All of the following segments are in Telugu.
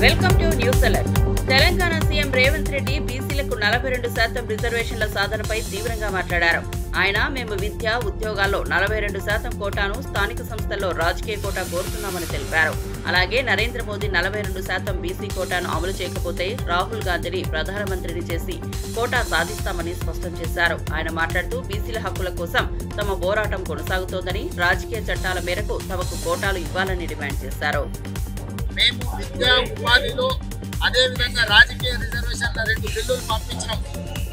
Welcome to news alert. Telangana CM Revanth Reddy బీసీలకు 42% రిజర్వేషన్ల సాధనపై తీవ్రంగా మాట్లాడారు. ఆయన మేము విద్య, ఉద్యోగాల్లో 42% కోటాను స్థానిక సంస్థల్లో రాజకీయ కోటా కోరుతున్నామని తెలిపారు. అలాగే నరేంద్ర మోదీ 42% బీసీ కోటాను అమలు చేయకపోతే రాహుల్ గాంధీని ప్రధానమంత్రిని చేసి కోటా సాధిస్తామని స్పష్టం చేశారు. ఆయన మాట్లాడుతూ బీసీల హక్కుల కోసం తమ పోరాటం కొనసాగుతోందని, రాజకీయ చట్టాల మేరకు తమకు కోటాలు ఇవ్వాలని డిమాండ్ చేశారు. మేము విద్యా ఉపాధిలో అదేవిధంగా రాజకీయ రిజర్వేషన్ల 2 బిల్లులు పంపించాం.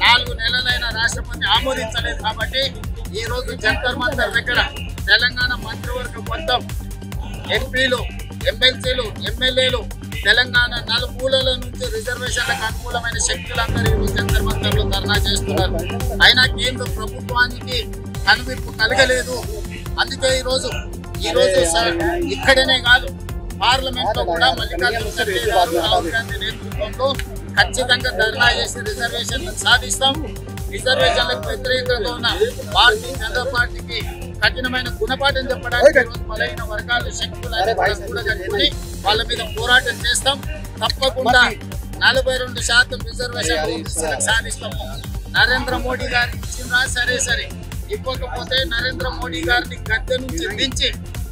4 నెలలైన రాష్ట్రపతి ఆమోదించలేదు. కాబట్టి ఈ రోజు జంతర్ మంతర్ దగ్గర తెలంగాణ మంత్రివర్గం మొత్తం ఎంపీలు, ఎమ్మెల్సీలు, ఎమ్మెల్యేలు తెలంగాణ నలుమూలల నుంచి రిజర్వేషన్లకు అనుకూలమైన శక్తులందరూ ఈ జంతర్ మంతర్లో ధర్నా చేస్తున్నారు. అయినా కేంద్ర ప్రభుత్వానికి కనువిప్పు కలగలేదు. అందుకే ఈరోజు ఇక్కడనే కాదు, పార్లమెంట్ లో కూడా మల్లికార్జున ఖర్గే గారు, రాహుల్ గాంధీ నేతృత్వంలో ఖచ్చితంగా ధర్నా చేసి రిజర్వేషన్లు సాధిస్తాం. రిజర్వేషన్లకు వ్యతిరేకంగా ఉన్న భారతీయ జనతా పార్టీకి కఠినమైన గుణపాఠం చెప్పడానికి బలైన వర్గాల శక్తులను కూడగట్టుకుని వాళ్ళ మీద పోరాటం చేస్తాం. తప్పకుండా 42% రిజర్వేషన్ సాధిస్తాము. నరేంద్ర మోడీ గారికి ఇచ్చిందా సరే, ఇవ్వకపోతే నరేంద్ర మోడీ గారిని గద్దె నుంచి దించి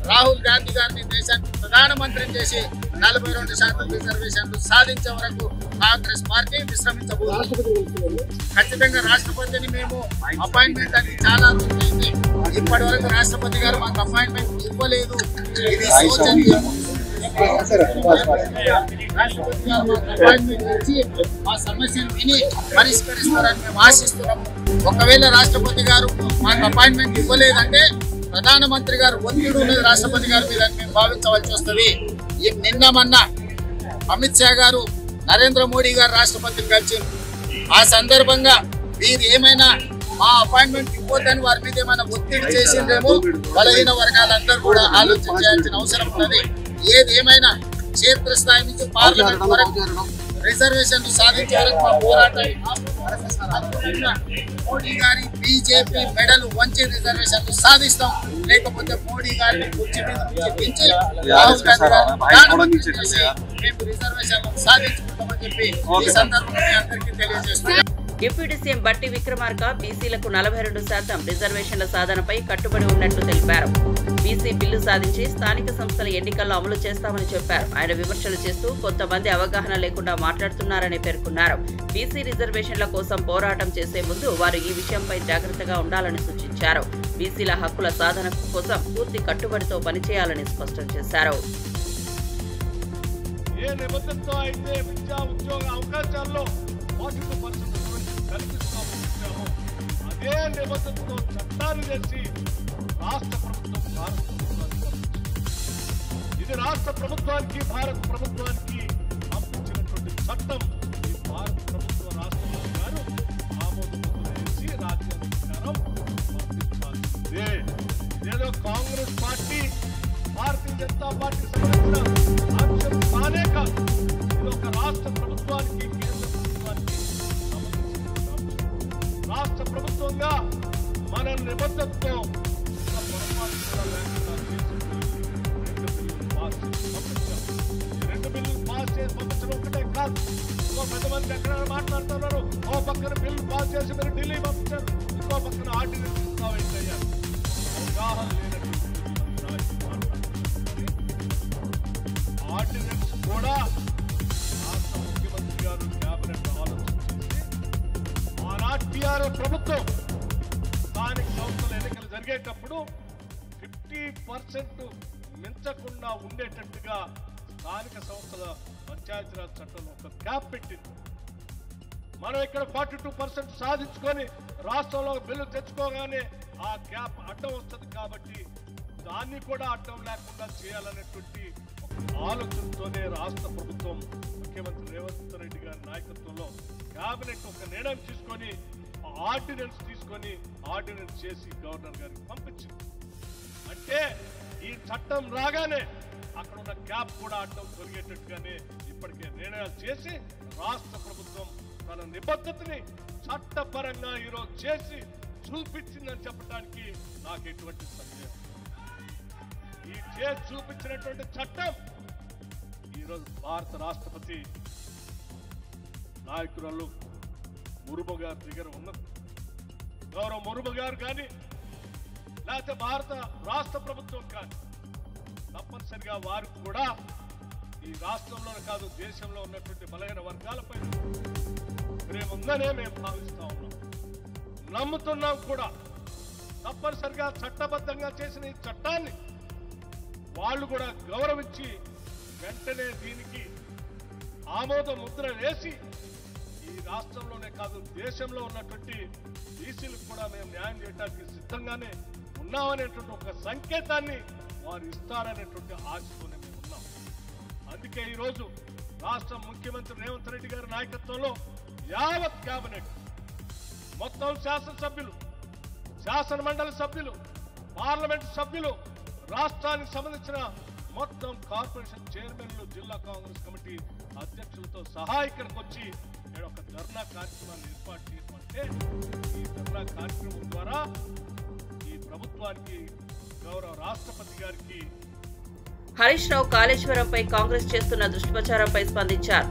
రాహుల్ గాంధీ గారిని దేశానికి ప్రధానమంత్రిని చేసి 42% రిజర్వేషన్లు సాధించే వరకు కాంగ్రెస్ పార్టీ విశ్రమించబోతుంది. ఖచ్చితంగా రాష్ట్రపతిని మేము అపాయింట్మెంట్ అని చాలా రోజులైంది. ఇప్పటి వరకు రాష్ట్రపతి గారు మాకు అపాయింట్మెంట్ ఇవ్వలేదు. ఇది శోచనీయం. రాష్ట్రపతి గారు మాకు అపాయింట్మెంట్ ఇచ్చి మా సమస్యను విని పరిష్కరిస్తారని మేము ఆశిస్తున్నాము. ఒకవేళ రాష్ట్రపతి గారు మాకు అపాయింట్మెంట్ ఇవ్వలేదంటే ప్రధానమంత్రి గారు ఒత్తిడి ఉన్నది రాష్ట్రపతి గారి మీద మేము భావించవలసి వస్తుంది. నిన్న మొన్న అమిత్ షా గారు నరేంద్ర మోడీ గారు రాష్ట్రపతిని కలిసి ఆ సందర్భంగా వీరు ఏమైనా మా అపాయింట్మెంట్ ఇవ్వద్దని వారి మీద ఏమైనా ఒత్తిడి చేసిందేమో. బలహీన వర్గాలందరూ కూడా ఆలోచన చేయాల్సిన అవసరం ఉన్నది. ఏది ఏమైనా క్షేత్రస్థాయి నుంచి పార్లమెంట్ వరకు రిజర్వేషన్లు సాధించే వరకు మా పోరాటాన్ని మోడీ గారి బీజేపీ మెడలు వంచి రిజర్వేషన్లు సాధిస్తాం. లేకపోతే మోడీ గారిని కుర్చీ మీద నుంచి రాహుల్ గాంధీ గారిని ప్రధానమంత్రి చేసి మేము రిజర్వేషన్లు సాధించుకుంటామని చెప్పి ఈ సందర్భంగా అందరికీ తెలియజేస్తున్నాం. డిప్యూటీ సీఎం బట్టి విక్రమార్క బీసీలకు 42% రిజర్వేషన్ల సాధనపై కట్టుబడి ఉన్నట్లు తెలిపారు. బీసీ బిల్లు సాధించి స్థానిక సంస్థల ఎన్నికల్లో అమలు చేస్తామని చెప్పారు. ఆయన విమర్శలు చేస్తూ కొంతమంది అవగాహన లేకుండా మాట్లాడుతున్నారని పేర్కొన్నారు. బీసీ రిజర్వేషన్ల కోసం పోరాటం చేసే ముందు వారు ఈ విషయంపై జాగ్రత్తగా ఉండాలని సూచించారు. బీసీల హక్కుల సాధన కోసం పూర్తి కట్టుబడితో పనిచేయాలని స్పష్టం చేశారు. ఏ నిబంధనతో అయితే విద్యా ఉద్యోగ అవకాశాల్లో 42% కల్పిస్తామో అదే నిబంధనతో చట్టాలు చేసి రాష్ట్ర ప్రభుత్వం భారత ప్రభుత్వానికి ఇది రాష్ట్ర ప్రభుత్వానికి భారత ప్రభుత్వానికి పంపించినటువంటి చట్టం. ఈ భారత ప్రభుత్వ రాష్ట్రపతి గారు ఆమోదముద్ర వేసి రాజ్యాంగ ప్రకారం పంపించాల్సిందే. ఇదేదో కాంగ్రెస్ పార్టీ, భారతీయ జనతా పార్టీ సంబంధించిన ఆంక్షలు కానే కాదు. ఇది ఒక రాష్ట్ర ప్రభుత్వానికి, కేంద్ర ప్రభుత్వానికి రాష్ట్ర ప్రభుత్వంగా మన నిబద్ధతతో పొరపాటు కూడా లేకుండా 2 బిల్లులు పాస్ చేసి పంపించడం ఒకటే కాదు. ఇంకో పెద్దమంది ఎక్కడ మాట్లాడుతున్నారు, ఓ పక్కన బిల్లు పాస్ చేసి మీరు ఢిల్లీ పంపించారు, ఇంకో పక్కన ఆర్డినెన్స్ ఇస్తామయ్యారు. అవగాహన లేనటువంటి ఆర్డినెన్స్ కూడా రాష్ట్ర ముఖ్యమంత్రి గారు కేబినెట్ ఆలోచించి ఆనాటి టీఆర్ఎస్ ప్రభుత్వం స్థానిక సంస్థల ఎన్నికలు జరిగేటప్పుడు 50% మించకుండా ఉండేటట్టుగా స్థానిక సంస్థల పంచాయతీరాజ్ చట్టంలో ఒక క్యాప్ పెట్టింది. మనం ఇక్కడ 42% సాధించుకొని రాష్ట్రంలో బిల్లు తెచ్చుకోగానే ఆ క్యాప్ అడ్డం వస్తుంది. కాబట్టి దాన్ని కూడా అడ్డం లేకుండా చేయాలనేటువంటి ఆలోచనతోనే రాష్ట్ర ప్రభుత్వం ముఖ్యమంత్రి రేవంత్ రెడ్డి గారి నాయకత్వంలో కేబినెట్ ఒక నిర్ణయం తీసుకొని ఆర్డినెన్స్ చేసి గవర్నర్ గారికి పంపించింది. అంటే ఈ చట్టం రాగానే అక్కడ ఉన్న క్యాప్ కూడా అడ్డం తొలగేటట్టుగానే ఇప్పటికే నిర్ణయాలు చేసి రాష్ట్ర ప్రభుత్వం తన నిబద్ధతని చట్టపరంగా ఈరోజు చేసి చూపించిందని చెప్పడానికి నాకు ఎటువంటి సందేహం. ఈ చేసి చూపించినటువంటి చట్టం ఈ ఈరోజు భారత రాష్ట్రపతి నాయకురాలు ముర్ము గారి దగ్గర ఉన్నది. గౌరవ ముర్ము గారు కానీ లేకపోతే భారత రాష్ట్ర ప్రభుత్వం కానీ తప్పనిసరిగా వారికి కూడా ఈ రాష్ట్రంలోనే కాదు దేశంలో ఉన్నటువంటి బలహీన వర్గాలపై ప్రేమ ఉందనే మేము భావిస్తా ఉన్నాం, నమ్ముతున్నాం కూడా. తప్పనిసరిగా చట్టబద్ధంగా చేసిన ఈ చట్టాన్ని వాళ్ళు కూడా గౌరవించి వెంటనే దీనికి ఆమోద ముద్ర వేసి ఈ రాష్ట్రంలోనే కాదు దేశంలో ఉన్నటువంటి బీసీలకు కూడా మేము న్యాయం చేయడానికి సిద్ధంగానే ఉన్నామనేటువంటి ఒక సంకేతాన్ని వారు ఇస్తారనేటువంటి ఆశతోనే మేము ఉన్నాం. అందుకే ఈరోజు రాష్ట్ర ముఖ్యమంత్రి రేవంత్ రెడ్డి గారి నాయకత్వంలో యావత్ కేబినెట్ మొత్తం శాసనసభ్యులు, శాసన మండలి సభ్యులు, పార్లమెంటు సభ్యులు, రాష్ట్రానికి సంబంధించిన మొత్తం కార్పొరేషన్ చైర్మన్లు, జిల్లా కాంగ్రెస్ కమిటీ అధ్యక్షులతో సహా ఇక్కడికి వచ్చి ఒక ధర్నా కార్యక్రమాన్ని ఏర్పాటు చేయమంటే ఈ ధర్నా కార్యక్రమం ద్వారా ఈ ప్రభుత్వానికి గౌరవ రాష్ట్రపతి గారికి హరీష్ రావు కాళేశ్వరంపై కాంగ్రెస్ చేస్తున్న దుష్ప్రచారంపై స్పందించారు.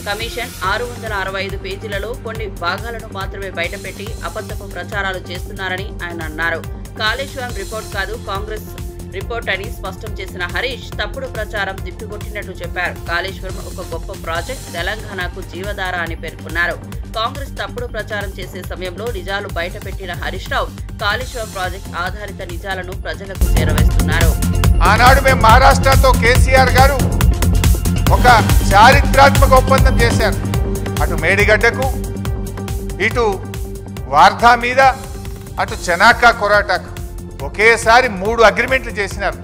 కమిషన్ 665 పేజీలలో కొన్ని భాగాలను మాత్రమే బయటపెట్టి అబద్ధపు ప్రచారాలు చేస్తున్నారని ఆయన అన్నారు. కాళేశ్వరం రిపోర్ట్ కాదు కాంగ్రెస్ రిపోర్ట్ అని స్పష్టం చేసిన హరీష్ తప్పుడు ప్రచారం తిప్పికొట్టినట్లు చెప్పారు. కాళేశ్వరం ఒక గొప్ప ప్రాజెక్ట్, తెలంగాణకు జీవధార అని పేర్కొన్నారు. కాంగ్రెస్ తప్పుడు ప్రచారం చేసే సమయంలో నిజాలు బయటపెట్టిన హరీష్ రావు కాళేశ్వరం ప్రాజెక్ట్ ఆధారిత నిజాలను ప్రజలకు చేరవేస్తున్నారు. ఆనాడు మేము మహారాష్ట్రతో కేసీఆర్ గారు ఒక చారిత్రాత్మక ఒప్పందం చేశారు. అటు మేడిగడ్డకు, ఇటు వార్ధా మీద, అటు చెనాకా కొరాటాకు ఒకేసారి 3 అగ్రిమెంట్లు చేసినారు.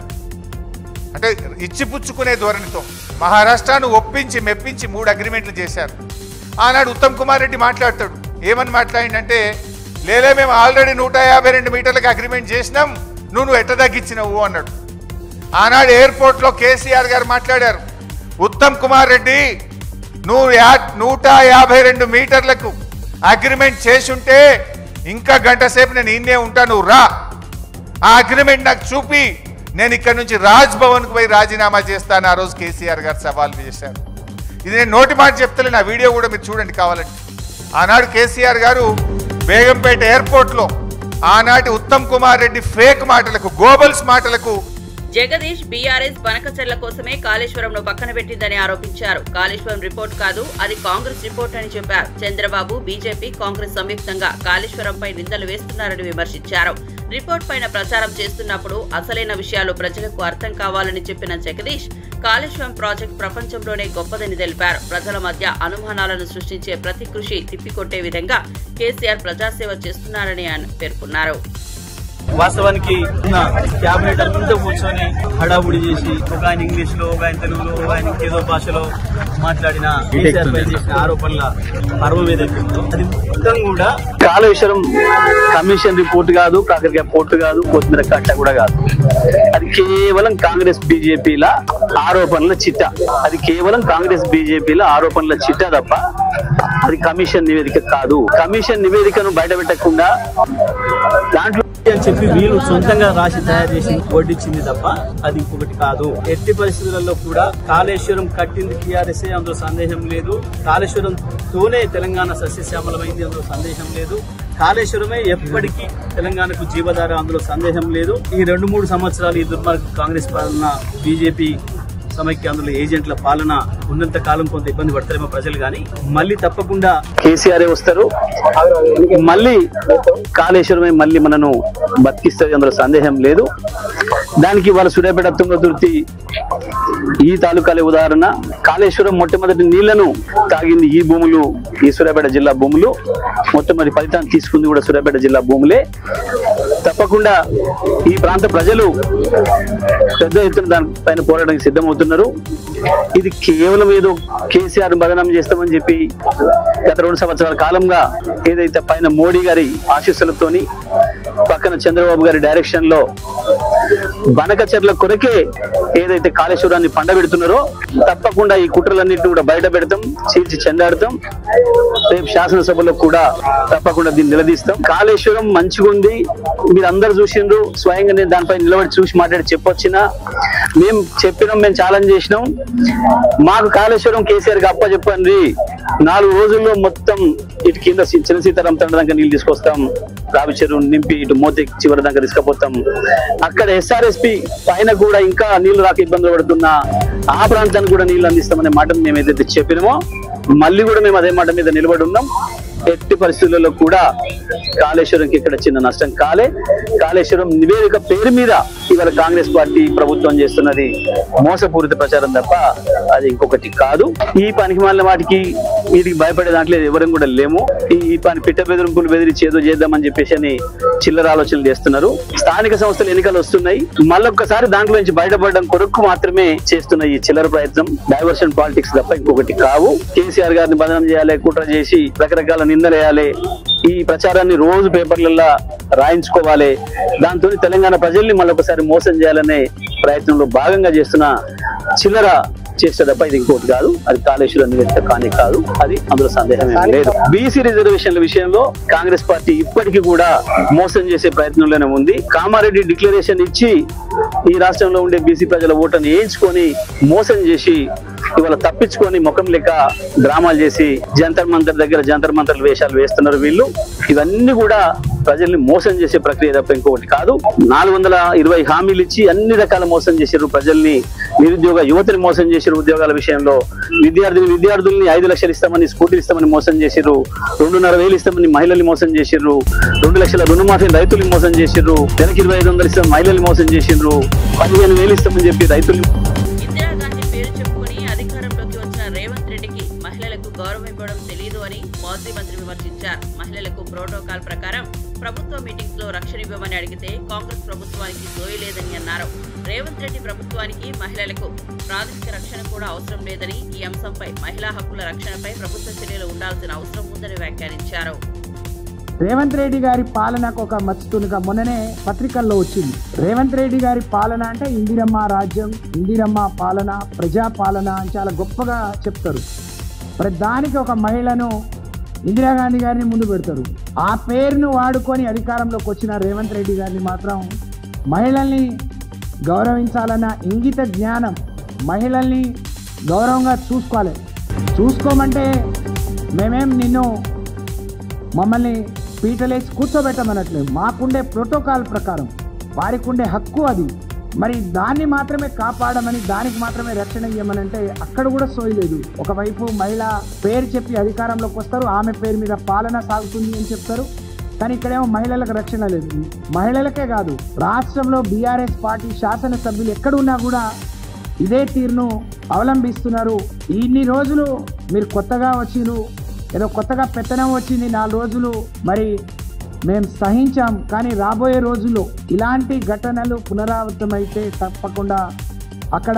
అంటే ఇచ్చిపుచ్చుకునే ధోరణితో మహారాష్ట్రను ఒప్పించి మెప్పించి 3 అగ్రిమెంట్లు చేశారు. ఆనాడు ఉత్తమ్ కుమార్ రెడ్డి మాట్లాడతాడు, ఏమని మాట్లాడిందంటే, లేలే మేము ఆల్రెడీ 152 మీటర్లకు అగ్రిమెంట్ చేసినాం, నువ్వు ఎట్ట తగ్గించినవు అన్నాడు. ఆనాడు ఎయిర్పోర్ట్లో కేసీఆర్ గారు మాట్లాడారు, ఉత్తమ్ కుమార్ రెడ్డి నువ్వు 152 మీటర్లకు అగ్రిమెంట్ చేసుంటే ఇంకా గంట సేపు నేను ఇన్నే ఉంటా, నువ్వు రా, ఆ అగ్రిమెంట్ నాకు చూపి నేను ఇక్కడ నుంచి రాజ్ భవన్కు పోయి రాజీనామా చేస్తాను. ఆ రోజు కేసీఆర్ గారు సవాల్ చేశారు. ఇది నేను నోటి మాట చెప్తలే, నా వీడియో కూడా మీరు చూడండి కావాలంటే. ఆనాడు కేసీఆర్ గారు బేగంపేట ఎయిర్పోర్ట్లో ఆనాటి ఉత్తమ్ కుమార్ రెడ్డి ఫేక్ మాటలకు, గోబల్స్ మాటలకు జగదీష్ బీఆర్ఎస్ బనకచర్ల కోసమే కాళేశ్వరంను పక్కన పెట్టిందని ఆరోపించారు. కాళేశ్వరం రిపోర్ట్ కాదు, అది కాంగ్రెస్ రిపోర్ట్ అని చెప్పారు. చంద్రబాబు, బీజేపీ, కాంగ్రెస్ సంయుక్తంగా కాళేశ్వరంపై నిందలు వేస్తున్నారని విమర్శించారు. రిపోర్ట్ పైన ప్రచారం చేస్తున్నప్పుడు అసలైన విషయాలు ప్రజలకు అర్థం కావాలని చెప్పిన జగదీష్ కాళేశ్వరం ప్రాజెక్టు ప్రపంచంలోనే గొప్పదని తెలిపారు. ప్రజల మధ్య అనుమానాలను సృష్టించే ప్రతి కృషి తిప్పికొట్టే విధంగా కేసీఆర్ ప్రజాసేవ చేస్తున్నారని ఆయన పేర్కొన్నారు. వాస్తవానికి క్యాబినెట్ అంతా కూర్చొని హడావుడి చేసి ఒక ఆయన ఇంగ్లీష్ లో, ఒక ఆయన తెలుగులో, ఒక ఆయన ఏదో భాషలో మాట్లాడిన కేసీఆర్ పై చేసిన ఆరోపణల పర్వం ఏదైతే ఉందో అది మొత్తం కూడా కాళేశ్వరం కమిషన్ రిపోర్ట్ కాదు, కాకరకాయ పోర్టు కాదు, కొత్తిమీర కట్ట కూడా కాదు. అది కేవలం కాంగ్రెస్ బీజేపీల ఆరోపణల చిట్ట. అది కేవలం కాంగ్రెస్ బీజేపీల ఆరోపణల చిట్ట తప్ప అది కమిషన్ నివేదిక కాదు. కమిషన్ నివేదికను బయట పెట్టకుండా దాంట్లో అని చెప్పి వీళ్ళు సొంతంగా రాసి తయారు చేసి ఓడిచ్చింది తప్ప అది ఇంకొకటి కాదు. ఎట్టి పరిస్థితులలో కూడా కాళేశ్వరం కట్టింది టీఆర్ఎస్, అందులో సందేహం లేదు. కాళేశ్వరంతోనే తెలంగాణ సస్యశ్యామలమైంది, అందులో సందేహం లేదు. కాళేశ్వరమే ఎప్పటికీ తెలంగాణకు జీవధార, అందులో సందేహం లేదు. ఈ 2-3 సంవత్సరాలు ఈ దుర్మార్గ కాంగ్రెస్ పాలన, బీజేపీ సమైక్య అందులో ఏజెంట్ల పాలన ఉన్నంత కాలం కొంత ఇబ్బంది పడతారేమో ప్రజలు, కానీ మళ్ళీ తప్పకుండా కేసీఆర్ వస్తారు, మళ్ళీ కాళేశ్వరమే మళ్ళీ మనను బతికిస్తుంది, అందులో సందేహం లేదు. దానికి వాళ్ళ సూర్యాపేట తుంగతుర్తి ఈ తాలూకాలే ఉదాహరణ. కాళేశ్వరం మొట్టమొదటి నీళ్లను తాగింది ఈ భూములు, ఈ సూర్యాపేట జిల్లా భూములు. మొట్టమొదటి ఫలితాన్ని తీసుకుంది కూడా సూర్యాపేట జిల్లా భూములే. తప్పకుండా ఈ ప్రాంత ప్రజలు పెద్ద ఎత్తున దానిపైన పోరాటానికి సిద్ధమవుతున్నారు. ఇది కేవలం ఏదో కేసీఆర్ బదనాం చేస్తామని చెప్పి గత 2 సంవత్సరాల కాలంగా ఏదైతే పైన మోడీ గారి ఆశీస్సులతోని, పక్కన చంద్రబాబు గారి డైరెక్షన్ లో బనకచర్ల కొరకే ఏదైతే కాళేశ్వరాన్ని పండబెడుతున్నారో తప్పకుండా ఈ కుట్రలన్నింటినీ కూడా బయట పెడతాం, చీల్చి చెండాడతాం. రేపు శాసనసభలో కూడా తప్పకుండా దీన్ని నిలదీస్తాం. కాళేశ్వరం మంచిగా ఉంది, మీరు అందరు చూసిండ్రు, స్వయంగా నేను దానిపై నిలబడి చూసి మాట్లాడి చెప్పొచ్చినా మేము చెప్పినాం, మేము ఛాలెంజ్ చేసినాం. మాకు కాళేశ్వరం కేసీఆర్ కి అప్పచెప్పండి, 4 రోజుల్లో మొత్తం ఇటు కింద చిన్న సీతారాం తండ్రి దాకా నీళ్ళు తీసుకొస్తాం, రావి చెరువు నింపి ఇటు మోతి చివరి దాకా తీసుకుపోతాం. అక్కడ SRSP పైన కూడా ఇంకా నీళ్లు రాక ఇబ్బందులు పడుతున్నా ఆ ప్రాంతానికి కూడా నీళ్లు అందిస్తామనే మాట మేము ఏదైతే చెప్పినామో మళ్ళీ కూడా మేము అదే మాట మీద నిలబడి ఉన్నాం. ఎట్టి పరిస్థితుల్లో కూడా కాళేశ్వరంకి ఇక్కడ చిన్న నష్టం కాలే. కాళేశ్వరం నివేదిక పేరు మీద ఇవాళ కాంగ్రెస్ పార్టీ ప్రభుత్వం చేస్తున్నది మోసపూరిత ప్రచారం తప్ప అది ఇంకొకటి కాదు. ఈ పనికి మాలిన వాటికి వీటికి భయపడే దాంట్లో ఎవరం కూడా లేము. ఈ పని పిట్ట బెదిరింపులు బెదిరించి ఏదో చేద్దామని చెప్పేసి అని చిల్లర ఆలోచనలు చేస్తున్నారు. స్థానిక సంస్థల ఎన్నికలు వస్తున్నాయి, మళ్ళొక్కసారి దాంట్లో నుంచి బయటపడడం కొరకు మాత్రమే చేస్తున్న ఈ చిల్లర ప్రయత్నం డైవర్షన్ పాలిటిక్స్ తప్ప ఇంకొకటి కావు. కేసీఆర్ గారిని బదనం చేయాలి, కుట్ర చేసి రకరకాల నిందలేయాలి, ఈ ప్రచారాన్ని రోజు పేపర్లలో రాయించుకోవాలి, దాంతో తెలంగాణ ప్రజల్ని మళ్ళొకసారి మోసం చేయాలనే ప్రయత్నంలో భాగంగా చేస్తున్న చిల్లర చేస్తే తప్ప ఇది ఇంకోటి కాదు. అది కాళేశ్వరం నివేదిక కానీ కాదు, అది అందులో సందేహం ఏం లేదు. బీసీ రిజర్వేషన్ల విషయంలో కాంగ్రెస్ పార్టీ ఇప్పటికీ కూడా మోసం చేసే ప్రయత్నంలోనే ఉంది. కామారెడ్డి డిక్లరేషన్ ఇచ్చి ఈ రాష్ట్రంలో ఉండే బీసీ ప్రజల ఓటును వేయించుకొని మోసం చేసి ఇవాళ తప్పించుకొని ముఖం లెక్క డ్రామాలు చేసి జంతర్ మంతర్ దగ్గర జంతర్ మంతర్ల వేషాలు వేస్తున్నారు వీళ్ళు. ఇవన్నీ కూడా ప్రజల్ని మోసం చేసే ప్రక్రియ తప్ప ఇంకొకటి కాదు. 420 హామీలు ఇచ్చి అన్ని రకాల మోసం చేశారు ప్రజల్ని. నిరుద్యోగ యువతిని మోసం చేశారు, ఉద్యోగాల విషయంలో విద్యార్థుల్ని 5 లక్షలు ఇస్తామని స్కూటీలు ఇస్తామని మోసం చేశారు, 2,500 ఇస్తామని మహిళల్ని మోసం చేశారు, 2 లక్షల రుణమాఫీ రైతుల్ని మోసం చేశారు, నెలకి 2,500 ఇస్తామని మహిళల్ని మోసం చేశారు, 15,000 ఇస్తామని చెప్పి రైతుల్ని. ఇందిరాగాంధీ పేరు చెప్పుకుని అధికారంలోకి వచ్చిన రేవంత్ రెడ్డికి మహిళలకు గౌరవం ఇవ్వడం తెలియదు అని మాజీ మంత్రి విమర్శించారు. మహిళలకు ప్రోటోకాల్ ప్రకారం ప్రభుత్వ మీటింగ్స్ లో రక్షణ ఇవ్వమని అడిగితే కాంగ్రెస్ ప్రభుత్వానికి సోయలేదని అన్నారు. రేవంత్ రెడ్డి ప్రభుత్వానికి మహిళలకు ప్రాథమిక రక్షణ కూడా అవసరం లేదని, ఈ అంశంపై మహిళా హక్కుల రక్షణపై ప్రభుత్వ చర్యలు ఉండాల్సిన అవసరం ఉందని వ్యాఖ్యానించారు. రేవంత్ రెడ్డి గారి పాలనకు ఒక మచ్చుతునుక మొన్ననే పత్రికల్లో వచ్చింది. రేవంత్ రెడ్డి గారి పాలన అంటే ఇందిరమ్మ రాజ్యం, ఇందిరమ్మ పాలన, ప్రజా పాలన అని చాలా గొప్పగా చెప్తారు. దానికి ఒక మహిళను ఇందిరాగాంధీ గారిని ముందు పెడతారు. ఆ పేరును వాడుకొని అధికారంలోకి వచ్చిన రేవంత్ రెడ్డి గారిని మాత్రం మహిళల్ని గౌరవించాలన్న ఇంగిత జ్ఞానం, మహిళల్ని గౌరవంగా చూసుకోవాలి. చూసుకోమంటే మేమేం నిన్ను మమ్మల్ని పీటలేసి కూర్చోబెట్టమనట్లేదు. మాకుండే ప్రోటోకాల్ ప్రకారం వారికి ఉండే హక్కు అది. మరి దాన్ని మాత్రమే కాపాడమని, దానికి మాత్రమే రక్షణ ఇవ్వమనంటే అక్కడ కూడా సోయలేదు. ఒకవైపు మహిళ పేరు చెప్పి అధికారంలోకి వస్తారు, ఆమె పేరు మీద పాలన సాగుతుంది అని చెప్తారు. కానీ ఇక్కడేమో మహిళలకు రక్షణ లేదు. మహిళలకే కాదు, రాష్ట్రంలో బీఆర్ఎస్ పార్టీ శాసనసభ్యులు ఎక్కడున్నా కూడా ఇదే తీరును అవలంబిస్తున్నారు. ఇన్ని రోజులు మీరు కొత్తగా వచ్చిరు, ఏదో కొత్తగా పెత్తనం వచ్చింది, 4 రోజులు మరి మేము సహించాం. కానీ రాబోయే రోజుల్లో ఇలాంటి ఘటనలు పునరావృతమైతే తప్పకుండా అక్కడ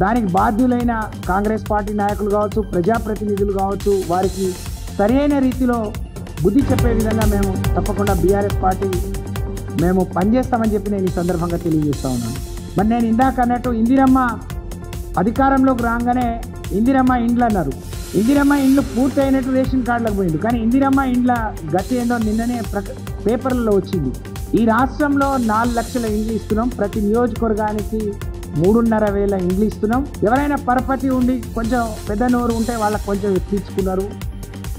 దానికి బాధ్యులైన కాంగ్రెస్ పార్టీ నాయకులు కావచ్చు, ప్రజాప్రతినిధులు కావచ్చు, వారికి సరైన రీతిలో బుద్ధి చెప్పే విధంగా మేము తప్పకుండా బీఆర్ఎస్ పార్టీ మేము పనిచేస్తామని చెప్పి నేను ఈ సందర్భంగా తెలియజేస్తా ఉన్నాను. మరి నేను ఇందాక అన్నట్టు ఇందిరమ్మ అధికారంలోకి రాగానే ఇందిరమ్మ ఇండ్లు అన్నారు. ఇందిరమ్మ ఇండ్లు పూర్తి అయినట్టు రేషన్ కార్డులకు పోయింది. కానీ ఇందిరమ్మ ఇండ్ల గతి ఏందో నిన్ననే పేపర్లలో వచ్చింది. ఈ రాష్ట్రంలో 4 లక్షల ఇండ్లు ఇస్తున్నాం, ప్రతి నియోజకవర్గానికి 3,500 ఇండ్లు ఇస్తున్నాం. ఎవరైనా పరపతి ఉండి కొంచెం పెద్ద నోరు ఉంటే వాళ్ళకి కొంచెం ఎక్కించుకున్నారు.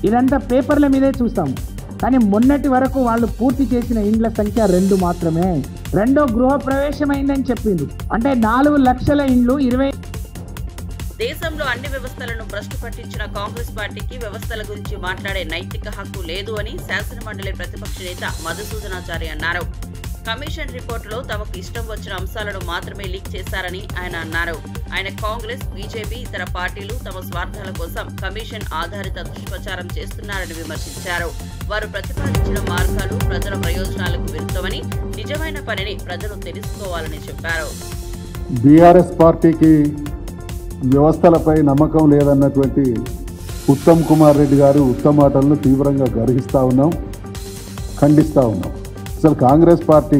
ఇదంతా పేపర్ల మీదే చూస్తాం. కానీ మొన్నటి వరకు వాళ్ళు పూర్తి చేసిన ఇండ్ల సంఖ్య 2 మాత్రమే. 2వ గృహ ప్రవేశమైందని చెప్పిండ్రు. అంటే 4 లక్షల ఇండ్లు 20. దేశంలో అన్ని వ్యవస్థలను భ్రష్టు పట్టించిన కాంగ్రెస్ పార్టీకి వ్యవస్థల గురించి మాట్లాడే నైతిక హక్కు లేదు అని శాసనమండలి ప్రతిపక్ష నేత మధుసూదనాచారి అన్నారు. కమిషన్ రిపోర్టులో తమకు ఇష్టం వచ్చిన అంశాలను మాత్రమే లీక్ చేశారని ఆయన అన్నారు. ఆయన కాంగ్రెస్, బీజేపీ, ఇతర పార్టీలు తమ స్వార్థాల కోసం కమిషన్ ఆధారిత దుష్ప్రచారం చేస్తున్నారని విమర్శించారు. వారు ప్రతిపాదించిన మార్గాలు ప్రజల ప్రయోజనాలకు విరుద్ధమని, నిజమైన పనిని ప్రజలు తెలుసుకోవాలని చెప్పారు. బీఆర్ఎస్ పార్టీకి వ్యవస్థలపై నమ్మకం లేదన్నటువంటి ఉత్తమ్ కుమార్ రెడ్డి గారు ఉత్తమ మాటలను తీవ్రంగా గర్హిస్తూ ఉన్నాం, ఖండిస్తూ ఉన్నాం. అసలు కాంగ్రెస్ పార్టీ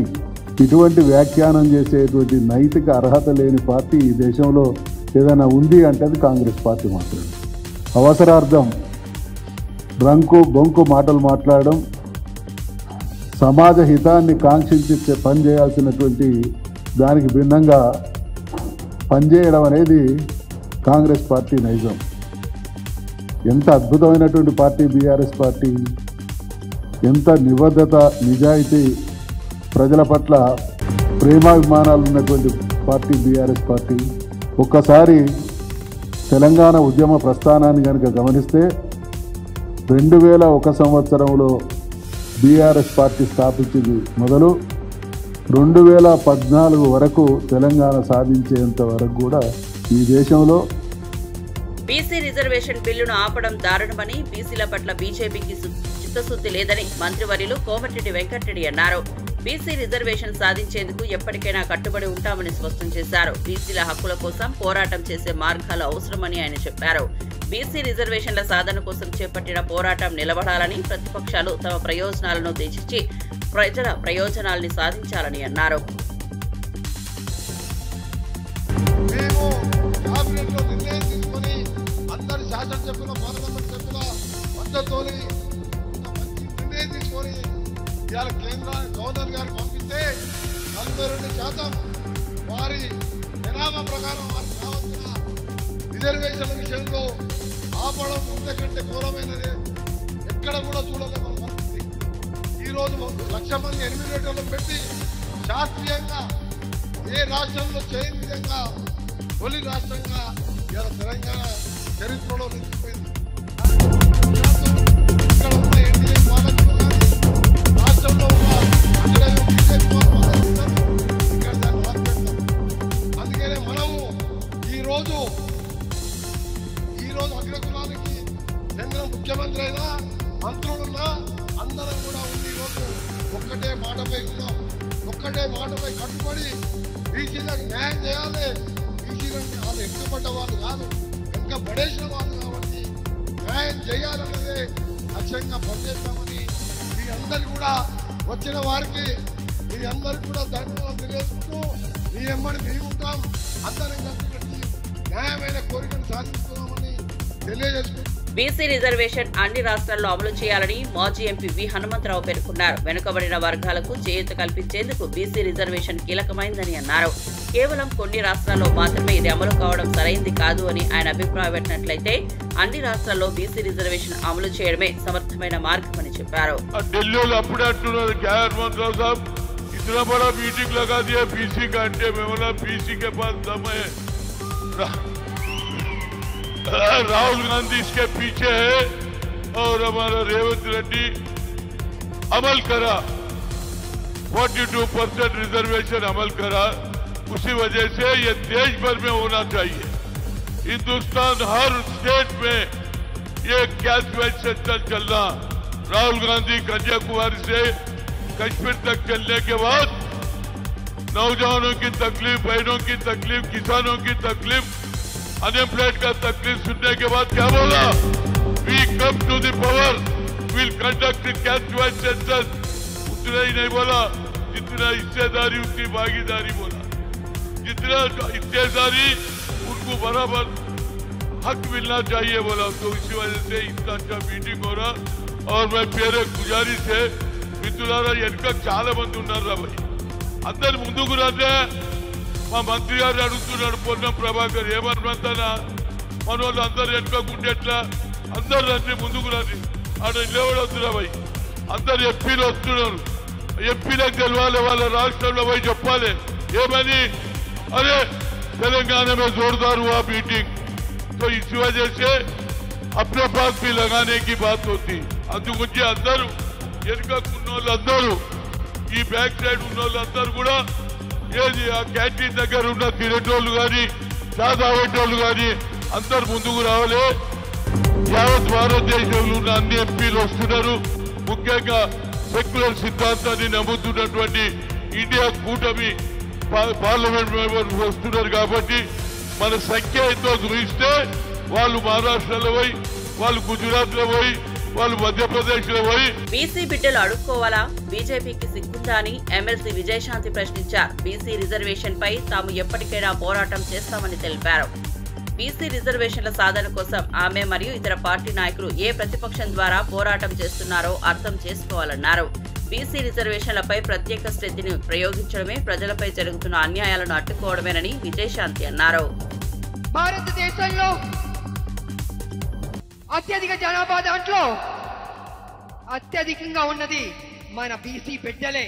ఇటువంటి వ్యాఖ్యానం చేసేటువంటి నైతిక అర్హత లేని పార్టీ ఈ దేశంలో ఏదైనా ఉంది అంటే అది కాంగ్రెస్ పార్టీ మాత్రమే. అవసరార్థం రంకు బొంకు మాటలు మాట్లాడడం, సమాజ హితాన్ని కాంక్షించి పనిచేయాల్సినటువంటి దానికి భిన్నంగా పనిచేయడం అనేది కాంగ్రెస్ పార్టీ నైజం. ఎంత అద్భుతమైనటువంటి పార్టీ బీఆర్ఎస్ పార్టీ, ఎంత నిబద్ధత, నిజాయితీ, ప్రజల పట్ల ప్రేమాభిమానాలు ఉన్నటువంటి పార్టీ బీఆర్ఎస్ పార్టీ. ఒక్కసారి తెలంగాణ ఉద్యమ ప్రస్థానాన్ని కనుక గమనిస్తే 2001 సంవత్సరంలో బీఆర్ఎస్ పార్టీ స్థాపించింది మొదలు 2014 వరకు తెలంగాణ సాధించేంత వరకు కూడా ఈ దేశంలో బీసీ రిజర్వేషన్ బిల్లును ఆపడం దారుణమని, బీసీల పట్ల బీజేపీకి చిత్తశుద్ధి లేదని మంత్రివర్యులు కోమటిరెడ్డి వెంకటరెడ్డి అన్నారు. బీసీ రిజర్వేషన్ సాధించేందుకు ఎప్పటికైనా కట్టుబడి ఉంటామని స్పష్టం చేశారు. బీసీల హక్కుల కోసం పోరాటం చేసే మార్గాలు అవసరమని ఆయన చెప్పారు. బీసీ రిజర్వేషన్ల సాధన కోసం చేపట్టిన పోరాటం నిలబడాలని, ప్రతిపక్షాలు తమ ప్రయోజనాలను త్యజించి ప్రజల ప్రయోజనాల్ని సాధించాలని అన్నారు. గవర్నర్ గారు పంపిస్తే 42% వారి జనాభా ప్రకారం వారికి కావాల్సిన రిజర్వేషన్ల విషయంలో ఆపడం ఇంతకంటే ఘోరమైనది ఎక్కడ కూడా చూడలేము పరిస్థితి. ఈరోజు 1,00,000 మంది ఎనిమిదేటర్లను పెట్టి శాస్త్రీయంగా ఏ రాష్ట్రంలో చేయని విధంగా తొలి రాష్ట్రంగా ఇలా తెలంగాణ చరిత్రలో నిలిచిపోయింది. ఇక్కడ ఉన్న ఎన్డీఏ పాలకులు కానీ రాష్ట్రంలో ఉన్న ఇక్కడ దాన్ని మార్పెడతాం. అందుకనే మనము ఈరోజు అగ్రకులానికి చెందిన ముఖ్యమంత్రి అయినా మంత్రులున్నా అందరం కూడా ఉంది. ఈరోజు ఒక్కటే మాటపై ఉన్నాం, ఒక్కటే మాటపై కట్టుబడి బీసీలకు న్యాయం చేయాలి. బీసీలకు వాళ్ళు వెనుకబడ్డ వాళ్ళు కాదు, వెనుక పడేసిన వాళ్ళు కాబట్టి న్యాయం చేయాలన్నదే లక్ష్యంగా పనిచేస్తామని మీ అందరు కూడా వచ్చిన వారికి మీ అందరికి కూడా ధన్యవాదాలు తెలియజేస్తూ మీ ఎమ్మడి మేము ఉంటాం. అందరం కలిసి న్యాయమైన కోరికను సాధిస్తున్నామని తెలియజేసుకుంటాం. బీసీ రిజర్వేషన్ అన్ని రాష్ట్రాల్లో అమలు చేయాలని మాజీ ఎంపీ వి హనుమంతరావు పేర్కొన్నారు. వెనుకబడిన వర్గాలకు చేయూత కల్పించేందుకు బీసీ రిజర్వేషన్ కీలకమైందని అన్నారు. కేవలం కొన్ని రాష్ట్రాల్లో మాత్రమే ఇది అమలు కావడం సరైంది కాదు అని ఆయన అభిప్రాయపెట్టినట్లయితే అన్ని రాష్ట్రాల్లో బీసీ రిజర్వేషన్ అమలు చేయడమే సమర్థమైన మార్గమని చెప్పారు. ఢిల్లీలో అప్పుడే అంటున్నారు హనుమంతరావు సాబ్ इतना बड़ा मीटिंग लगा दिया बीसी का अंडे में, बोला बीसी के पास दम है, राहुल गांधी इसके पीछे है और हमारा रेवंत रेड्डी अमल करा 42% रिजर्वेशन अमल करा. उसी वजह से ये देश भर में होना चाहिए. हिंदुस्तान हर स्टेट में ये कैशलेस सेंटर चलना, राहुल गांधी कन्याकुमारी से कश्मीर तक चलने के बाद नौजवानों की तकलीफ, बहनों की तकलीफ, किसानों की तकलीफ, अनएम्प्लॉयड का तकलीफ सुनने के बाद क्या बोला? We come to the power, will conduct cashless centre. उतना ही नहीं बोला, जितना हिस्सेदारी उतनी भागीदारी बोला. जितना हिस्सेदारी उनको बराबर हक मिलना चाहिए बोला. तो इसी वजह से इतना अच्छा मीटिंग हो रहा. और मैं फिर गुजारिश है, మిత్రులారా వెనుక చాలా మంది ఉన్నారు రా భయ్, అందరు ముందుకు రండి. మా మంత్రి గారు అడుగుతున్నాడు పొన్నం ప్రభాకర్ ఏమనుకుంటానా, మన వాళ్ళు అందరు వెనుకకుంటే ఎట్లా, అందరు రండి ముందుకు రండి. ఆడ నిలబడొద్దురా భయ్, అందరు ఎంపీలు వస్తున్నారు. ఎంపీలకు తెలవాలి, వాళ్ళ రాష్ట్రంలో పోయి చెప్పాలి ఏమని, అరే तेलंगाना में जोरदार हुआ मीटिंग, तो इस वजह से अपने पास भी लगाने की बात होती. అందుకొచ్చి అందరూ వెనుకకున్న వాళ్ళందరూ ఈ బ్యాక్ సైడ్ ఉన్న వాళ్ళందరూ కూడా ఏది ఆ క్యాంటీన్ దగ్గర ఉన్న తినేటోళ్ళు కానీ చా తాగేటోళ్ళు కానీ అందరు ముందుకు రావాలి. యావత్ భారతదేశంలో ఉన్న అన్ని ఎంపీలు వస్తున్నారు. ముఖ్యంగా సెక్యులర్ సిద్ధాంతాన్ని నమ్ముతున్నటువంటి ఇండియా కూటమి పార్లమెంట్ మెంబర్స్ వస్తున్నారు. కాబట్టి మన సంఖ్య ఎంతో చూస్తే వాళ్ళు మహారాష్ట్రలో పోయి, వాళ్ళు గుజరాత్లో పోయి, వాళ్ళు మధ్యప్రదేశ్ లో పోయి బీసీ బిడ్డలు అడుక్కోవాలా? బీజేపీకి సిగ్గుందా అని ఎమ్మెల్సీ విజయశాంతి ప్రశ్నించారు. బీసీ రిజర్వేషన్ పై తాము ఎప్పటికైనా పోరాటం చేస్తామని తెలిపారు. బీసీ రిజర్వేషన్ల సాధన కోసం ఆమె మరియు ఇతర పార్టీ నాయకులు ఏ ప్రతిపక్షం ద్వారా పోరాటం చేస్తున్నారో అర్థం చేసుకోవాలన్నారు. బీసీ రిజర్వేషన్లపై ప్రత్యేక శ్రద్ధను ప్రయోగించడమే ప్రజలపై జరుగుతున్న అన్యాయాలను అడ్డుకోవడమేనని విజయశాంతి అన్నారు. భారతదేశంలో అత్యధిక జనాభా దాంట్లో అత్యధికంగా ఉన్నది మన బీసీ బిడ్డలే.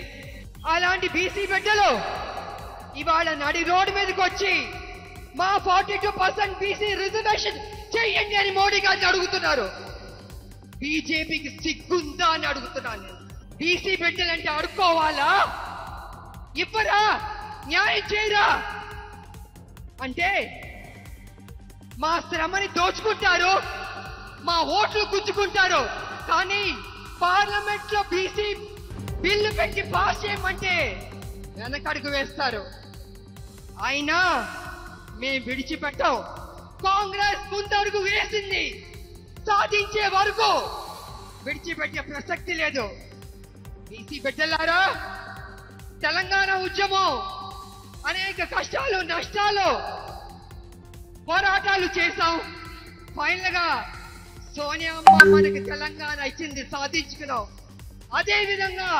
అలాంటి బీసీ బిడ్డలు ఇవాళ నడి రోడ్డు మీదకి వచ్చి మా 42% బీసీ రిజర్వేషన్ చేయండి అని మోడీ గారిని అడుగుతున్నారు. బీజేపీకి సిగ్గుందా అని అడుగుతున్నాను. బీసీ బిడ్డలంటే అడుక్కోవాలా? ఇవ్వరా? న్యాయం చేయరా? అంటే మా శ్రమని దోచుకుంటారు, మా ఓట్లు గుంజుకుంటారు. కానీ పార్లమెంట్ లో బీసీ బిల్లు పెట్టి పాస్ చేయమంటే వెనకడుగు వేస్తారు. అయినా మేము విడిచిపెట్టాం. కాంగ్రెస్ ముందడుగు వేసింది, సాధించే వరకు విడిచిపెట్టే ప్రసక్తి లేదు. బీసీ బిడ్డలారా, తెలంగాణ ఉద్యమం అనేక కష్టాలు నష్టాలు పోరాటాలు చేశాం. ఫైనల్ గా సోనియామ్మ మనకి తెలంగాణ ఇచ్చింది, సాధించుకున్నాం. అదే విధంగా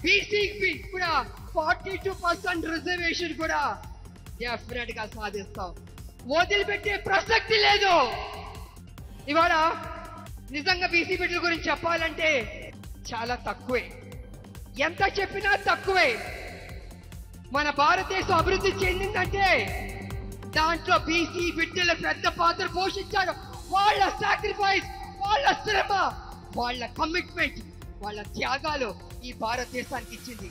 బీసీకి కూడా 42% రిజర్వేషన్ కూడా డెఫినెట్ గా సాధిస్తాం. వదిలిపెట్టే ప్రసక్తి లేదు. ఇవాళ నిజంగా బీసీ బిడ్డల గురించి చెప్పాలంటే చాలా తక్కువే, ఎంత చెప్పినా తక్కువే. మన భారతదేశం అభివృద్ధి చెందిందంటే దాంట్లో బీసీ బిడ్డలు పెద్ద పాత్ర పోషించారు. వాళ్ళ సాక్రిఫైస్, వాళ్ళ శ్రమ, వాళ్ళ కమిట్మెంట్, వాళ్ళ త్యాగాలు ఈ భారతదేశానికి ఇచ్చింది.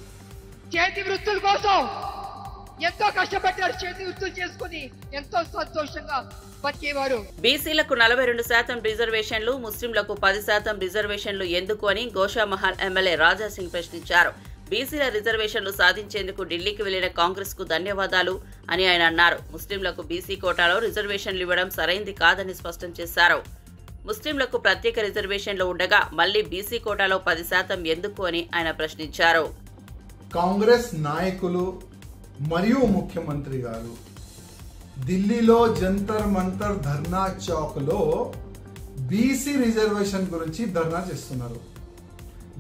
చేతి వృత్తుల కోసం ఎంతో కష్టపడ్డారు. చేతి వృత్తులు చేసుకుని ఎంతో సంతోషంగా బతికేవారు. బీసీలకు 42% రిజర్వేషన్లు, ముస్లింలకు 10% రిజర్వేషన్లు ఎందుకు అని గోషామహల్ ఎమ్మెల్యే రాజాసింగ్ ప్రశ్నించారు. బీసీల రిజర్వేషన్లు సాధించేందుకు ఢిల్లీకి వెళ్లిన కాంగ్రెస్ కు ధన్యవాదాలు అని ఆయన అన్నారు. ముస్లింలకు బీసీ కోటాలో రిజర్వేషన్లు ఇవ్వడం సరైంది కాదని స్పష్టం చేశారు. ముస్లింలకు ప్రత్యేక రిజర్వేషన్లు ఉండగా మళ్లీ బీసీ కోటాలో 10% ఎందుకు అని ఆయన ప్రశ్నించారు. కాంగ్రెస్ నాయకులు మరియు ముఖ్యమంత్రి గారు ఢిల్లీలో జంతర్ మంతర్ ధర్నా చౌక్ లో బీసీ రిజర్వేషన్ గురించి ధర్నా చేస్తున్నారు.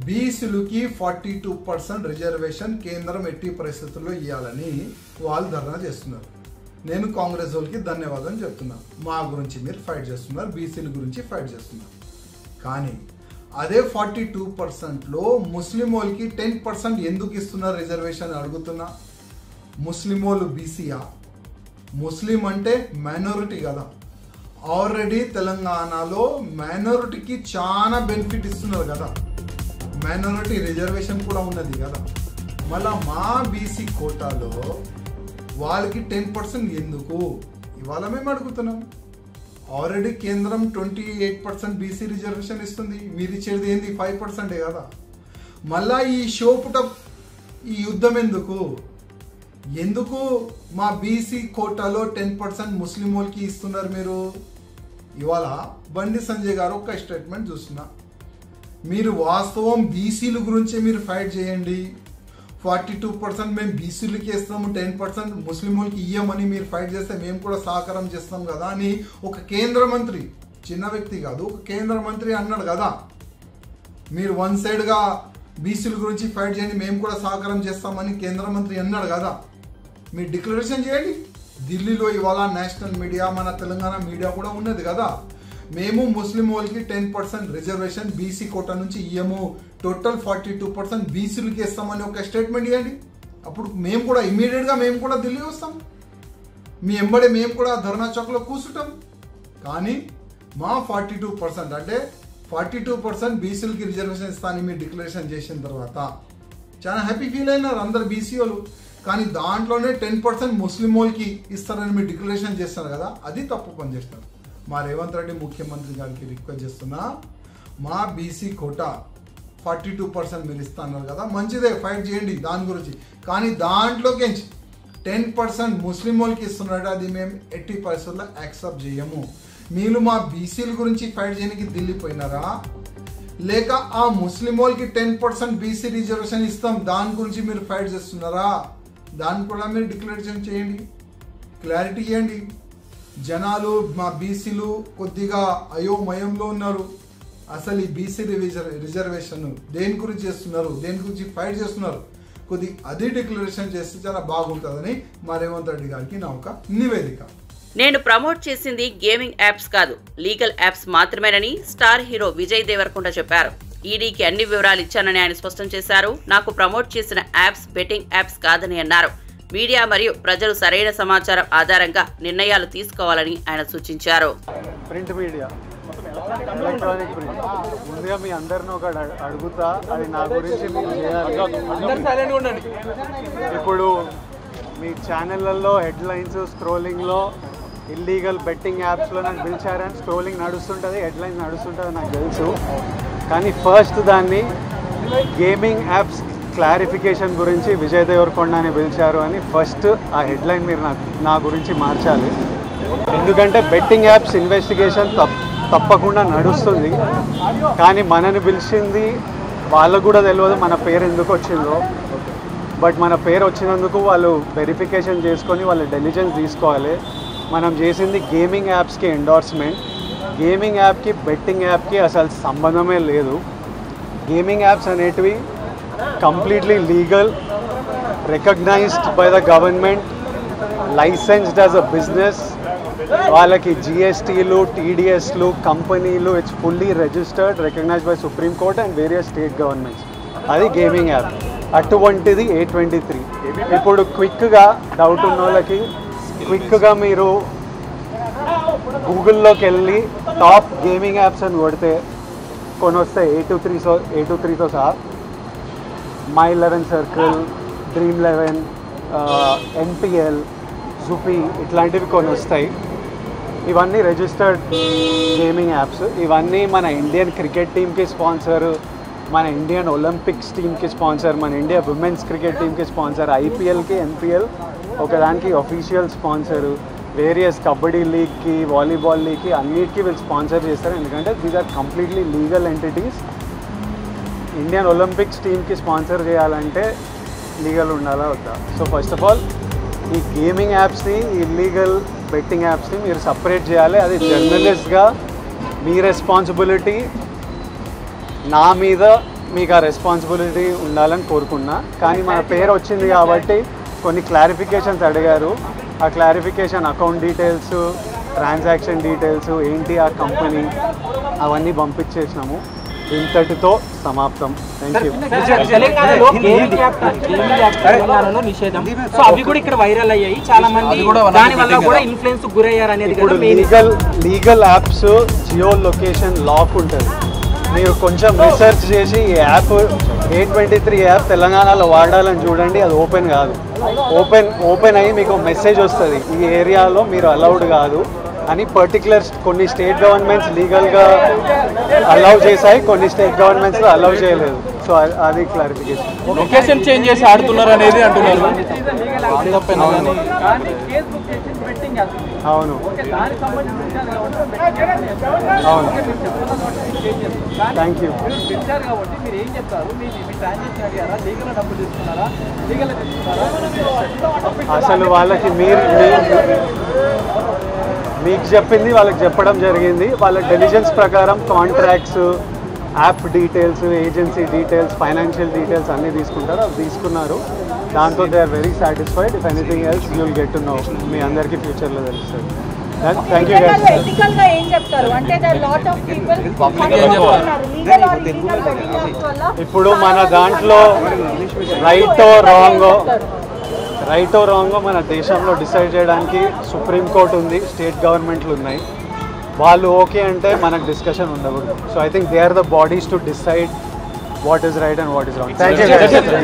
బీసీలకి 42% రిజర్వేషన్ కేంద్రం ఎట్టి పరిస్థితుల్లో ఇవ్వాలని వాళ్ళు ధర్నా చేస్తున్నారు. నేను కాంగ్రెస్ వాళ్ళకి ధన్యవాదాలు చెప్తున్నాను. మా గురించి మీరు ఫైట్ చేస్తున్నారు, బీసీల గురించి ఫైట్ చేస్తున్నారు. కానీ అదే 42%లో ముస్లిం వాళ్ళకి 10% ఎందుకు ఇస్తున్నారు రిజర్వేషన్ అడుగుతున్నా. ముస్లిం వాళ్ళు బీసీయా? ముస్లిం అంటే మైనారిటీ కదా. ఆల్రెడీ తెలంగాణలో మైనారిటీకి చాలా బెనిఫిట్ ఇస్తున్నారు కదా, మైనారిటీ రిజర్వేషన్ కూడా ఉన్నది కదా. మళ్ళా మా బీసీ కోటాలో వాళ్ళకి 10% ఎందుకు ఇవాళ మేము అడుగుతున్నాం. ఆల్రెడీ కేంద్రం 28% బీసీ రిజర్వేషన్ ఇస్తుంది, మీరు ఇచ్చేది ఏంది 5% కదా. మళ్ళా ఈ షోపుటప్ ఈ యుద్ధం ఎందుకు మా బీసీ కోటాలో 10% ముస్లిం వాళ్ళకి ఇస్తున్నారు మీరు? ఇవాళ బండి సంజయ్ గారు ఒక స్టేట్మెంట్ చూస్తున్నా. మీరు వాస్తవం బీసీల గురించి మీరు ఫైట్ చేయండి. 42% మేము బీసీలకి ఇస్తాము, 10% ముస్లిం వాళ్ళకి ఇయ్యమని మీరు ఫైట్ చేస్తే మేము కూడా సహకారం చేస్తాం కదా అని ఒక కేంద్ర మంత్రి, చిన్న వ్యక్తి కాదు, ఒక కేంద్ర మంత్రి అన్నాడు కదా. మీరు వన్ సైడ్గా బీసీల గురించి ఫైట్ చేయండి, మేము కూడా సహకారం చేస్తామని కేంద్ర మంత్రి అన్నాడు కదా. మీరు డిక్లరేషన్ చేయండి. ఢిల్లీలో ఇవాళ నేషనల్ మీడియా, మన తెలంగాణ మీడియా కూడా ఉన్నది కదా. మేము ముస్లిం వాళ్ళకి 10% రిజర్వేషన్ బీసీ కోటా నుంచి ఇయ్యము, టోటల్ 42% బీసీలకి ఇస్తామని ఒక స్టేట్మెంట్ ఇవ్వండి. అప్పుడు మేము కూడా ఇమీడియట్గా మేము కూడా ఢిల్లీ వస్తాం, మీ ఎంబడే మేము కూడా ధర్నా చౌక్లో కూర్చుంటాం. కానీ మా 42% అంటే 42% బీసీలకి రిజర్వేషన్ ఇస్తానని మీరు డిక్లరేషన్ చేసిన తర్వాత చాలా హ్యాపీ ఫీల్ అయినారు అందరు బీసీ వాళ్ళు. కానీ దాంట్లోనే 10% ముస్లిం వాళ్ళకి ఇస్తారని మీరు డిక్లరేషన్ చేస్తారు కదా, అది తప్పు పని చేస్తారు. మా రేవంత్ రెడ్డి ముఖ్యమంత్రి గారికి రిక్వెస్ట్ చేస్తున్నా, మా బీసీ కోటా 42% మీరు ఇస్తున్నారు కదా, మంచిదే, ఫైట్ చేయండి దాని గురించి. కానీ దాంట్లోకి 10% ముస్లిం వాళ్ళకి ఇస్తున్నారు, అది మేము ఎట్టి పరిస్థితుల్లో యాక్సెప్ట్ చేయము. మీరు మా బీసీల గురించి ఫైట్ చేయడానికి ఢిల్లీ పోయినారా? లేక ఆ ముస్లిం వాళ్ళకి 10% బీసీ రిజర్వేషన్ ఇస్తాం దాని గురించి మీరు ఫైట్ చేస్తున్నారా? దాన్ని కూడా మీరు డిక్లరేషన్ చేయండి, క్లారిటీ ఇవ్వండి. జనాలు మా బీసీలు కొద్దిగా అయోమయంలో ఉన్నారు. అసలు ఈ బీసీ రిజర్వేషన్ దేని గురించి చేస్తున్నారు, దేని గురించి ఫైట్ చేస్తున్నారు, కొద్ది అది డిక్లరేషన్ చేస్తే చాలా బాగుంటుందని మా రేవంత్ రెడ్డి గారికి నా ఒక నివేదిక. నేను ప్రమోట్ చేసింది గేమింగ్ యాప్స్ కాదు, లీగల్ యాప్స్ మాత్రమేనని స్టార్ హీరో విజయ్ దేవరకొండ చెప్పారు. ఈడీకి అన్ని వివరాలు ఇచ్చానని ఆయన స్పష్టం చేశారు. నాకు ప్రమోట్ చేసిన యాప్స్ బెట్టింగ్ యాప్స్ కాదని అన్నారు. మీడియా మరియు ప్రజలు సరైన సమాచారం ఆధారంగా నిర్ణయాలు తీసుకోవాలని ఆయన సూచించారు. ప్రింట్ మీడియా, ఎలక్ట్రానిక్ ప్రింట్, ముందుగా మీ అందరిని ఒక అడుగుతా, అది నా గురించి మీరు చేయాలి. ఇప్పుడు మీ ఛానళ్ళల్లో హెడ్లైన్స్ స్క్రోలింగ్లో ఇల్లీగల్ బెట్టింగ్ యాప్స్లో నన్ను పిలిచారని స్క్రోలింగ్ నడుస్తుంటుంది, హెడ్లైన్స్ నడుస్తుంటుంది నాకు తెలుసు. కానీ ఫస్ట్ దాన్ని గేమింగ్ యాప్స్ క్లారిఫికేషన్ గురించి విజయ్ దేవరకొండ అని పిలిచారు అని ఫస్ట్ ఆ హెడ్లైన్ మీరు నా గురించి మార్చాలి. ఎందుకంటే బెట్టింగ్ యాప్స్ ఇన్వెస్టిగేషన్ తప్పకుండా నడుస్తుంది. కానీ మనని పిలిచింది వాళ్ళకు కూడా తెలియదు మన పేరు ఎందుకు వచ్చిందో. బట్ మన పేరు వచ్చినందుకు వాళ్ళు వెరిఫికేషన్ చేసుకొని వాళ్ళ డెలిజెన్స్ తీసుకోవాలి. మనం చేసింది గేమింగ్ యాప్స్కి ఎండోర్స్మెంట్. గేమింగ్ యాప్కి బెట్టింగ్ యాప్కి అసలు సంబంధమే లేదు. గేమింగ్ యాప్స్ అనేటివి completely legal, recognised by the government, licensed as a business. వాళ్ళకి జిఎస్టీలు, టీడీఎస్లు, కంపెనీలు, it's fully registered, recognised by supreme court and various state governments. అది గేమింగ్ యాప్. అటువంటిది A23. ఇప్పుడు క్విక్గా డౌట్ ఉన్న వాళ్ళకి క్విక్గా మీరు గూగుల్లోకి వెళ్ళి టాప్ గేమింగ్ యాప్స్ అని కొడితే కొన్ని వస్తాయి. A23తో సహా My 11 Circle, Dream 11, NPL, జూపీ ఇట్లాంటివి కొన్ని వస్తాయి. ఇవన్నీ రిజిస్టర్డ్ గేమింగ్ యాప్స్. ఇవన్నీ మన ఇండియన్ క్రికెట్ టీమ్కి స్పాన్సర్, మన ఇండియన్ ఒలింపిక్స్ టీమ్కి స్పాన్సర్, మన ఇండియా విమెన్స్ క్రికెట్ టీమ్కి స్పాన్సర్, ఐపీఎల్కి, ఎన్పిఎల్ ఒకదానికి అఫీషియల్ స్పాన్సరు, వేరియస్ కబడ్డీ లీగ్కి, వాలీబాల్ లీగ్కి అన్నిటికీ వీళ్ళు స్పాన్సర్ చేస్తారు. ఎందుకంటే these are completely legal entities. Indian Olympics టీమ్కి స్పాన్సర్ చేయాలంటే లీగల్ ఉండాలా వద్దా? సో ఫస్ట్ ఆఫ్ ఆల్ ఈ గేమింగ్ యాప్స్ని, ఇల్లీగల్ బెట్టింగ్ యాప్స్ని మీరు సపరేట్ చేయాలి. అది జర్నలిస్ట్గా మీ రెస్పాన్సిబిలిటీ. నా మీద మీకు ఆ రెస్పాన్సిబిలిటీ ఉండాలని కోరుకున్నా. కానీ మన పేరు వచ్చింది కాబట్టి కొన్ని క్లారిఫికేషన్స్ అడిగారు. ఆ clarification account details, transaction details ఏంటి ఆ కంపెనీ అవన్నీ పంపించేసినాము. ఇంతటితో సమాప్తం. Thank you. తెలంగాణలో నిషేధం, సో అవి కూడా ఇక్కడ వైరల్ అయ్యాయి. చాలా మంది దాని వల్ల కూడా ఇన్ఫ్లుయెన్స్ గురయ్యారు అనేది. ఇప్పుడు legal apps geo location lock ఉంటుంది. మీరు కొంచెం రీసెర్చ్ చేసి ఈ యాప్ A23 యాప్ తెలంగాణలో వాడాలని చూడండి. అది ఓపెన్ కాదు. ఓపెన్ అయ్యి మీకు మెసేజ్ వస్తుంది, ఈ ఏరియాలో మీరు అలౌడ్ కాదు అని. పర్టికులర్ కొన్ని స్టేట్ గవర్నమెంట్స్ లీగల్గా అలౌ చేశాయి, కొన్ని స్టేట్ గవర్నమెంట్స్లో అలౌ చేయలేదు. సో అది క్లారిఫికేషన్. లొకేషన్ చేంజ్ చేసి ఆడుతున్నారు అనేది అంటున్నారు. అవును అవును. Thank you. అసలు వాళ్ళకి మీకు చెప్పింది వాళ్ళకి చెప్పడం జరిగింది. వాళ్ళ డెలిజెన్స్ ప్రకారం contracts, app details, agency details, financial details అన్నీ తీసుకుంటారు. అవి తీసుకున్నారు. దాంతో they are very satisfied. If anything else you will get to know. మీ అందరికీ ఫ్యూచర్లో తెలుస్తుంది. Thank you guys. ఇప్పుడు మన దాంట్లో రైటో రాంగో మన దేశంలో డిసైడ్ చేయడానికి సుప్రీంకోర్టు ఉంది, స్టేట్ గవర్నమెంట్లు ఉన్నాయి. వాళ్ళు ఓకే అంటే మనకు డిస్కషన్ ఉండకూడదు. So I think they are the bodies to decide what is right and what is wrong. Thank you.